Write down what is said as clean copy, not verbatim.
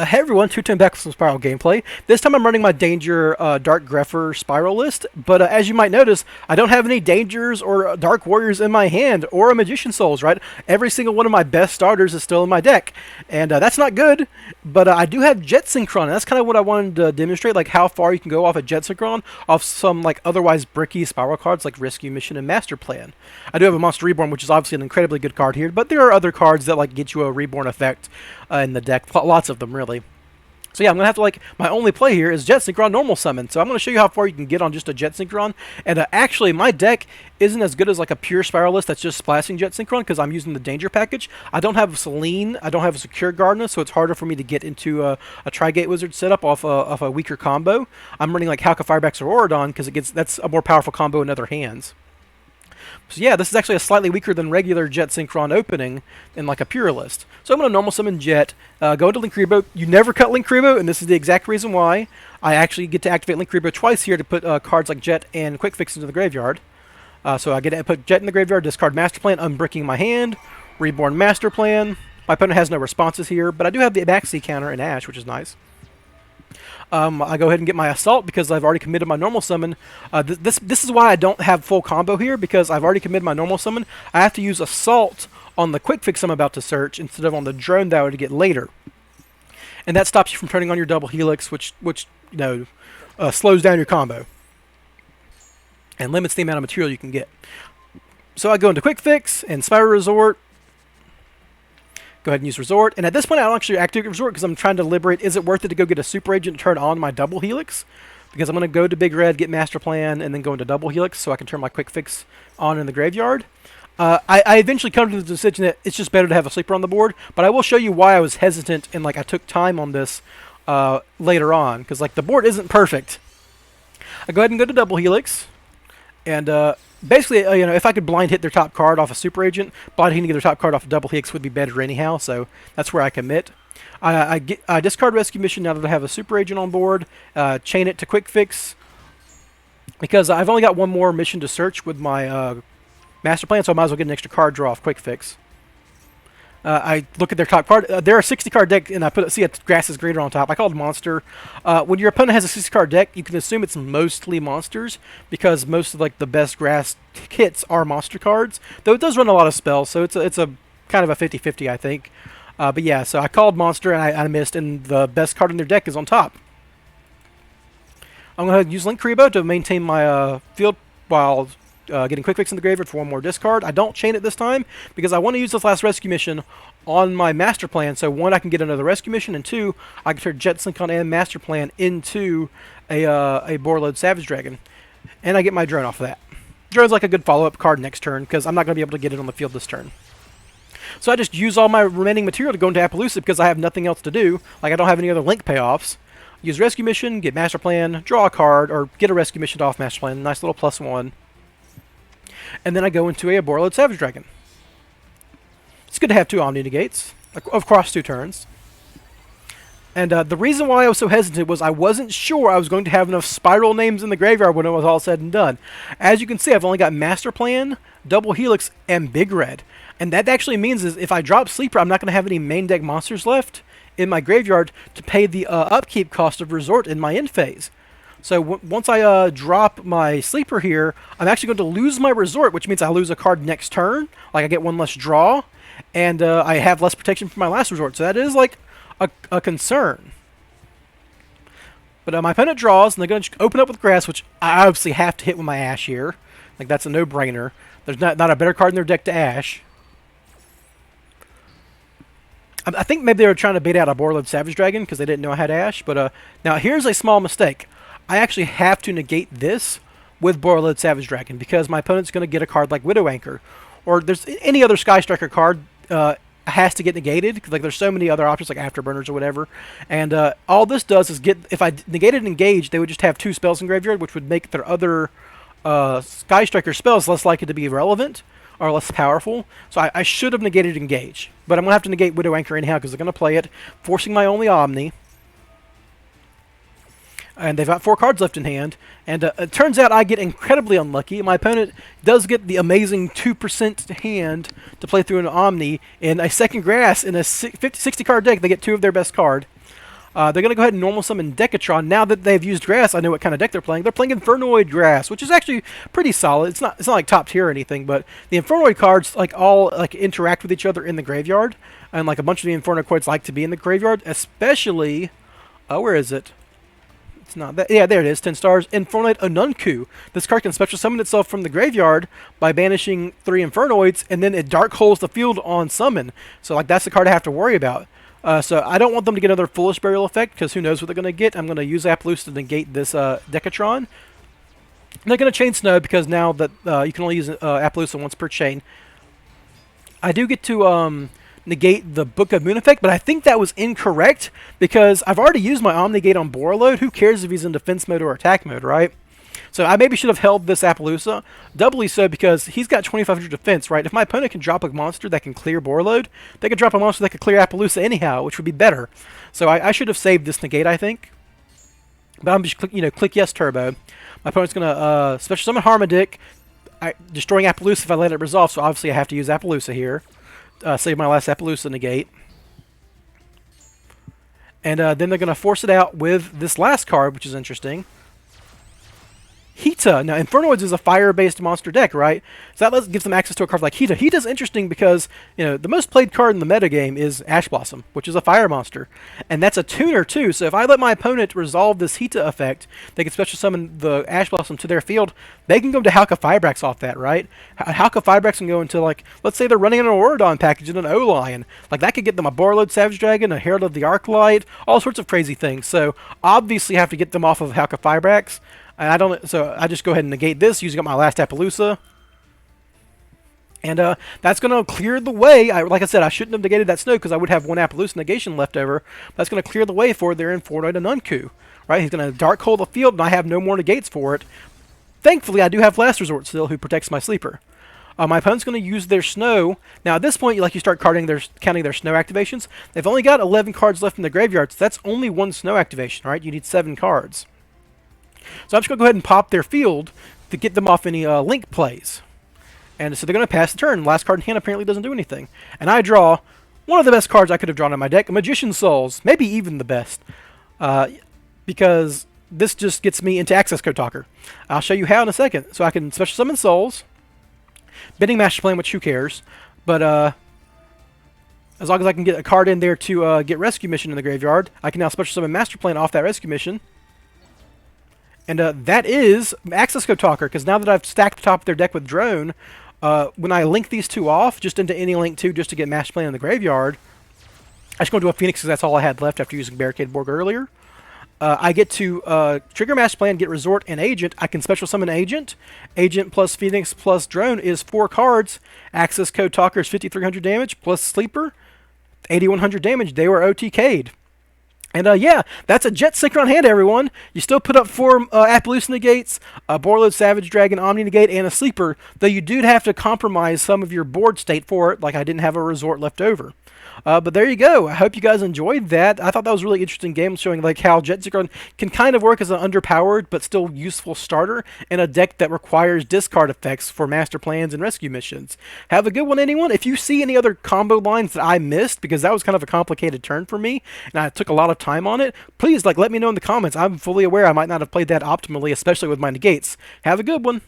Hey everyone, two-time back with some Spyral gameplay. This time I'm running my Danger Dark Grepher Spyral list, but as you might notice, I don't have any Dangers or Dark Warriors in my hand, or a Magician Souls, right? Every single one of my best starters is still in my deck, and that's not good, but I do have Jet Synchron, and that's kind of what I wanted to demonstrate, like how far you can go off a Jet Synchron, off some like otherwise bricky Spyral cards like Rescue Mission and Master Plan. I do have a Monster Reborn, which is obviously an incredibly good card here, but there are other cards that like get you a Reborn effect in the deck, lots of them really. So yeah, I'm going to have to, like, my only play here is Jet Synchron normal summon. So I'm going to show you how far you can get on just a Jet Synchron. And actually, my deck isn't as good as, like, a pure Spyral list that's just splashing Jet Synchron because I'm using the Danger package. I don't have Selene, I don't have a Secure Gardener, so it's harder for me to get into a Tri-Gate Wizard setup off a weaker combo. I'm running, like, Halka Firebacks or Auradon because that's a more powerful combo in other hands. So yeah, this is actually a slightly weaker than regular Jet Synchron opening in like a pure list. So I'm going to normal summon Jet, go into Linkuriboh. You never cut Linkuriboh, and this is the exact reason why. I actually get to activate Linkuriboh twice here to put cards like Jet and Quik Fix into the graveyard. So I get to put Jet in the graveyard, discard Master Plan, unbricking my hand, Reborn Master Plan. My opponent has no responses here, but I do have the Maxi counter in Ash, which is nice. I go ahead and get my Assault because I've already committed my normal summon. This is why I don't have full combo here, because I've already committed my normal summon. I have to use Assault on the Quik Fix I'm about to search instead of on the drone that I would get later. And that stops you from turning on your double Helix, which you know, slows down your combo and limits the amount of material you can get. So I go into Quik Fix and Spyral Resort. Go ahead and use Resort, and at this point I don't actually activate Resort because I'm trying to liberate, is it worth it to go get a Super Agent to turn on my double Helix? Because I'm going to go to Big Red, get Master Plan, and then go into double Helix so I can turn my Quik Fix on in the graveyard. I eventually come to the decision that it's just better to have a Sleeper on the board, but I will show you why I was hesitant and like I took time on this later on, because like the board isn't perfect. I go ahead and go to double Helix, and basically, you know, if I could blind hit their top card off a Super Agent, blind hitting their top card off a double Helix would be better anyhow, so that's where I commit. I discard Rescue Mission now that I have a Super Agent on board, chain it to Quik Fix, because I've only got one more mission to search with my Master Plan, so I might as well get an extra card draw off Quik Fix. I look at their top card. They're a 60-card deck, and I see a Grass's Greater on top. I called Monster. When your opponent has a 60-card deck, you can assume it's mostly monsters, because most of like the best Grass hits are monster cards. Though it does run a lot of spells, so it's a kind of a 50-50, I think. But yeah, so I called Monster, and I missed, and the best card in their deck is on top. I'm going to use Linkuriboh to maintain my field while getting Quik Fix in the graveyard for one more discard. I don't chain it this time because I want to use this last Rescue Mission on my Master Plan, so one, I can get another Rescue Mission, and two, I can turn Jet Synchron and Master Plan into a Borreload Savage Dragon, and I get my drone off of that. Drone's like a good follow-up card next turn because I'm not going to be able to get it on the field this turn. So I just use all my remaining material to go into Appaloosa because I have nothing else to do. Like, I don't have any other Link payoffs. Use Rescue Mission, get Master Plan, draw a card, or get a Rescue Mission off Master Plan. Nice little +1. And then I go into a Borreload Savage Dragon. It's good to have two Omni Negates across 2 turns. And the reason why I was so hesitant was I wasn't sure I was going to have enough Spyral names in the graveyard when it was all said and done. As you can see, I've only got Master Plan, Double Helix, and Big Red. And that actually means is if I drop Sleeper, I'm not going to have any main deck monsters left in my graveyard to pay the upkeep cost of Resort in my end phase. So once I drop my Sleeper here, I'm actually going to lose my Resort, which means I lose a card next turn. Like, I get one less draw, and I have less protection for my last Resort. So that is like a concern. But my opponent draws, and they're going to open up with Grass, which I obviously have to hit with my Ash here. Like, that's a no-brainer. There's not a better card in their deck to Ash. I think maybe they were trying to bait out a Borreload Savage Dragon because they didn't know I had Ash. But now here's a small mistake. I actually have to negate this with Borreload Savage Dragon because my opponent's going to get a card like Widow Anchor, or there's any other Sky Striker card has to get negated because like there's so many other options like Afterburners or whatever. And all this does is get, if I negated Engage, they would just have 2 spells in graveyard, which would make their other Sky Striker spells less likely to be relevant or less powerful. So I should have negated Engage, but I'm going to have to negate Widow Anchor anyhow because they're going to play it, forcing my only Omni. And they've got 4 cards left in hand. And it turns out I get incredibly unlucky. My opponent does get the amazing 2% hand to play through an Omni. In a second Grass, in a 60-card deck, they get 2 of their best card. They're going to go ahead and normal summon Decatron. Now that they've used grass, I know what kind of deck they're playing. They're playing Infernoid grass, which is actually pretty solid. It's not like top tier or anything, but the Infernoid cards all interact with each other in the graveyard, and like a bunch of the Infernoid like to be in the graveyard, especially. Where is it? It's not that. Yeah, there it is. 10 stars. Infernoid Onunku. This card can special summon itself from the graveyard by banishing 3 Infernoids, and then it dark holes the field on summon. So like that's the card I have to worry about. So I don't want them to get another Foolish Burial effect, because who knows what they're going to get. I'm going to use Appaloosa to negate this Decatron. I'm not going to chain Snow, because now that you can only use Appaloosa once per chain. I do get to negate the Book of Moon effect, but I think that was incorrect, because I've already used my Omnigate on Borreload. Who cares if he's in defense mode or attack mode, right? So I maybe should have held this Appaloosa. Doubly so because he's got 2500 defense, right? If my opponent can drop a monster that can clear Borreload, they could drop a monster that could clear Appaloosa anyhow, which would be better. So I should have saved this negate, I think. But I'm just click yes turbo. My opponent's gonna special summon Harmadic, destroying Appaloosa if I let it resolve. So obviously I have to use Appaloosa here. Save my last Appaloosa negate. And then they're gonna force it out with this last card, which is interesting. Hita. Now, Infernoids is a fire-based monster deck, right? So that gives them access to a card like Hita. Hita's interesting because, the most played card in the metagame is Ash Blossom, which is a fire monster. And that's a tuner, too. So if I let my opponent resolve this Hita effect, they can special summon the Ash Blossom to their field. They can go to Halka Fibrax off that, right? Halka Fibrax can go into, let's say they're running an Aurodon package and an O-Lion. That could get them a Borreload Savage Dragon, a Herald of the Arclight, all sorts of crazy things. So, obviously have to get them off of Halka Fibrax. And so I just go ahead and negate this using up my last Appaloosa. And that's going to clear the way. Like I said, I shouldn't have negated that Snow because I would have one Appaloosa negation left over. That's going to clear the way for their Infernoid Onunku. Right? He's going to dark hole the field, and I have no more negates for it. Thankfully, I do have Last Resort still, who protects my Sleeper. My opponent's going to use their Snow. Now, at this point, you start counting their Snow activations. They've only got 11 cards left in the graveyard, so that's only one Snow activation, right? You need 7 cards. So I'm just going to go ahead and pop their field to get them off any link plays. And so they're going to pass the turn. Last card in hand apparently doesn't do anything. And I draw one of the best cards I could have drawn in my deck, Magician's Souls. Maybe even the best. Because this just gets me into Access Code Talker. I'll show you how in a second. So I can special summon Souls. Bending Master Plan, which who cares. But as long as I can get a card in there to get Rescue Mission in the graveyard, I can now special summon Master Plan off that Rescue Mission. And that is Access Code Talker, because now that I've stacked the top of their deck with Drone, when I link these two off, just into any link 2 just to get Master Plan in the graveyard, I just go to a Phoenix because that's all I had left after using Barricade Borg earlier. I get to trigger Master Plan, get Resort and Agent. I can special summon Agent. Agent plus Phoenix plus Drone is 4 cards. Access Code Talker is 5,300 damage, plus Sleeper, 8,100 damage. They were OTK'd. And yeah, that's a Jet Synchron hand, everyone. You still put up 4 Appaloosa negates, a Borreload Savage Dragon Omni negate, and a Sleeper, though you do have to compromise some of your board state for it, like I didn't have a Resort left over. But there you go. I hope you guys enjoyed that. I thought that was a really interesting game, showing how Jet Synchron can kind of work as an underpowered but still useful starter in a deck that requires discard effects for master plans and rescue missions. Have a good one, anyone. If you see any other combo lines that I missed, because that was kind of a complicated turn for me, and I took a lot of time on it, please let me know in the comments. I'm fully aware I might not have played that optimally, especially with my negates. Have a good one.